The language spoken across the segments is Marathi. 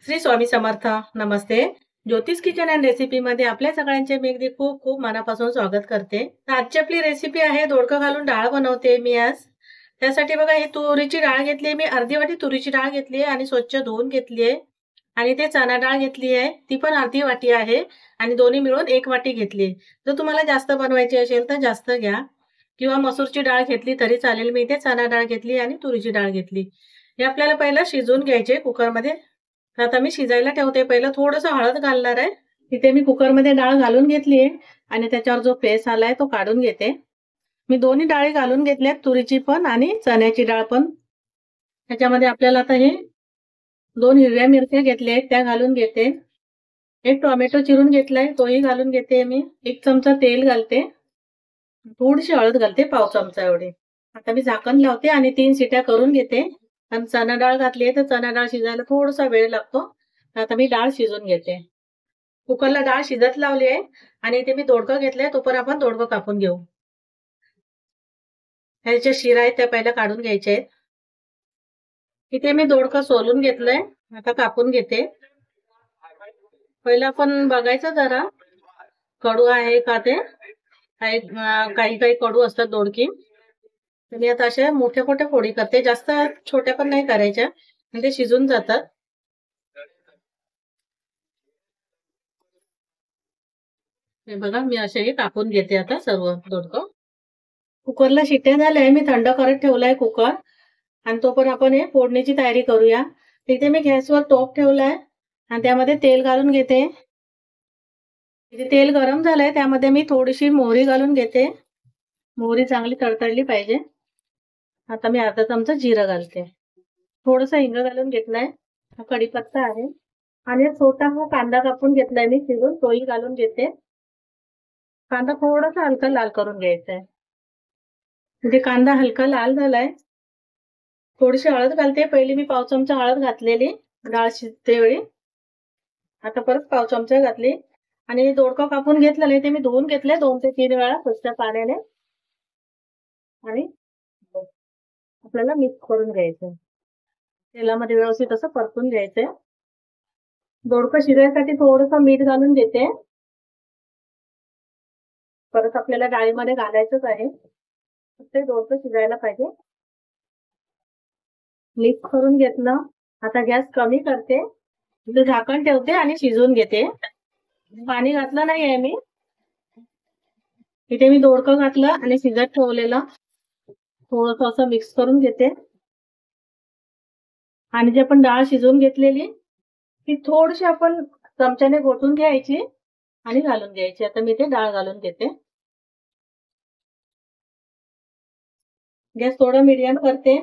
श्री स्वामी समर्थ. नमस्ते. ज्योतिष किचन अँड रेसिपी मध्ये आपल्या सगळ्यांचे मी अगदी खूप खूप मनापासून स्वागत करते. तर आजची आपली रेसिपी आहे दोडकं घालून डाळ बनवते मी आज. त्यासाठी बघा ही तुरीची डाळ घेतली मी अर्धी वाटी तुरीची डाळ घेतली आणि स्वच्छ धुवून घेतली आहे. आणि ते चणा डाळ घेतली आहे ती पण अर्धी वाटी आहे आणि दोन्ही मिळून एक वाटी घेतली. जर तुम्हाला जास्त बनवायची असेल तर जास्त घ्या किंवा मसूरची डाळ घेतली तरी चालेल. मी इथे चणा डाळ घेतली आणि तुरीची डाळ घेतली. हे आपल्याला पहिलं शिजवून घ्यायचे कुकरमध्ये. तर आता मी शिजायला ठेवते. पहिलं थोडंसं हळद घालणार आहे. तिथे मी कुकरमध्ये डाळ घालून घेतली आहे आणि त्याच्यावर जो फेस आलाय तो काढून घेते. मी दोन्ही डाळी घालून घेतल्यात, तुरीची पण आणि चण्याची डाळ पण. त्याच्यामध्ये आपल्याला आता हे 2 हिरव्या मिरच्या घेतल्या आहेत त्या घालून घेते. एक टोमॅटो चिरून घेतलाय तोही घालून घेते मी. 1 चमचा तेल घालते. थोडीशी हळद घालते, पाव चमचा एवढी. आता मी झाकण लावते आणि 3 शिट्या करून घेते. कारण चणा डाळ घातली आहे तर चणा डाळ शिजायला थोडासा वेळ लागतो. आता मी डाळ शिजून घेते. कुकरला डाळ शिजत लावली आहे आणि इथे मी दोडकं घेतलंय. तो पण आपण दोडकं कापून घेऊ. ह्याच्या शिरा आहेत त्या पहिल्या काढून घ्यायच्या आहेत. इथे मी दोडकं सोलून घेतलंय. आता कापून घेते. पहिला आपण बघायचं जरा कडू आहे का ते. काही काही कडू असतात दोडकी. तर मी आता अशा मोठ्या मोठ्या फोडी करते. जास्त छोट्या पण नाही करायच्या म्हणजे शिजून जातात. हे बघा मी असे कापून घेते आता सर्व दोडकं. कुकरला शिट्ट्या झाल्या. मी थंड करत ठेवलाय कुकर आणि तो पण आपण हे फोडणीची तयारी करूया. इथे मी गॅसवर टोप ठेवलाय आणि त्यामध्ये तेल घालून घेते. इथे तेल गरम झालंय त्यामध्ये मी थोडीशी मोहरी घालून घेते. मोहरी चांगली तडतडली पाहिजे. आता मी अर्धा चमचा जिरं घालते. थोडंसं हिंग घालून घेतलाय. हा कढीपत्ता आहे आणि छोटा हा कांदा कापून घेतलाय मी चिरून तोही घालून घेते. कांदा थोडासा हलका लाल करून घ्यायचा आहे. म्हणजे कांदा हलका लाल झालाय. थोडीशी हळद घालते. पहिली मी पाव चमचा हळद घातलेली डाळ शिजते वेळी. आता परत पाव चमचा घातली आणि दोडकं कापून घेतलेलं ते मी धुवून घेतले 2 ते 3 वेळा स्वच्छ पाण्याने. आणि आपल्याला मिक्स करून घ्यायचं. तेलामध्ये व्यवस्थित असं परतून घ्यायचंय. दोडकं शिजायसाठी थोडंसं मीठ घालून देते. परत आपल्याला डाळीमध्ये घालायचंच आहे. ते दोडकं शिजायला पाहिजे. मिक्स करून घेतलं. आता गॅस कमी करते. झाकण ठेवते आणि शिजवून घेते. पाणी घातलं नाहीये मी. इथे मी दोडकं घातलं आणि शिजत ठेवलेलं. थोडंसं असं मिक्स करून घेते. आणि जी आपण डाळ शिजवून घेतलेली ती थोडीशी आपण चमच्याने घोटून घ्यायची आणि घालून द्यायची. आता मी ते डाळ घालून घेते. गॅस थोडा मीडियम करते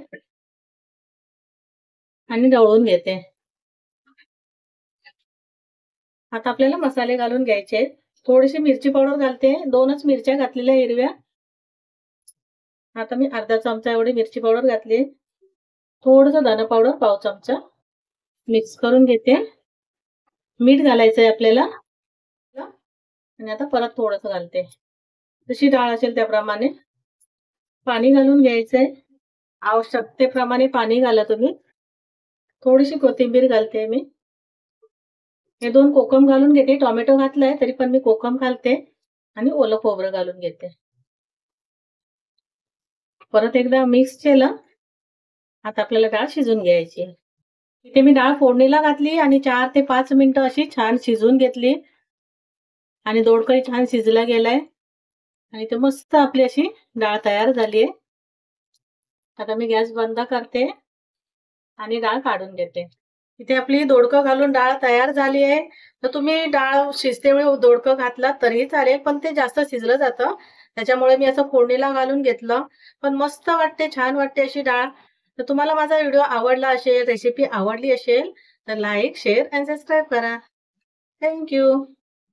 आणि ढवळून घेते. आता आपल्याला मसाले घालून घ्यायचे आहेत. थोडीशी मिरची पावडर घालते. 2च मिरच्या घातलेल्या हिरव्या. आता मी अर्धा चमचा एवढी मिरची पावडर घातली. थोडंसं धना पावडर पाव चमचा. मिक्स करून घेते. मीठ घालायचंय आपल्याला आणि आता परत थोडंसं घालते. जशी डाळ असेल त्याप्रमाणे पाणी घालून घ्यायचंय. आवश्यकतेप्रमाणे पाणी घाला तुम्ही. थोडीशी कोथिंबीर घालते मी. हे 2 कोकम घालून घेते. टोमॅटो घातलाय तरी पण मी कोकम घालते आणि ओलं खोबरं घालून घेते. परत एकदा मिक्स केलं. आता आपल्याला डाळ शिजून घ्यायची. इथे मी डाळ फोडणीला घातली आणि 4 ते 5 मिनिटं अशी छान शिजवून घेतली. आणि दोडकंही छान शिजला गेलाय आणि ते मस्त आपली अशी डाळ तयार झाली आहे. आता मी गॅस बंद करते आणि डाळ काढून घेते. इथे आपली दोडकं घालून डाळ तयार झाली आहे. तर तुम्ही डाळ शिजते वेळी दोडकं घातलात तरीही चालेल पण ते जास्त शिजलं जातं. त्याच्यामुळे मी असं फोडणीला घालून घेतलं. पण मस्त वाटते, छान वाटते अशी डाळ. तर तुम्हाला माझा व्हिडिओ आवडला असेल, रेसिपी आवडली असेल तर लाईक, शेअर आणि सबस्क्राईब करा. Thank you.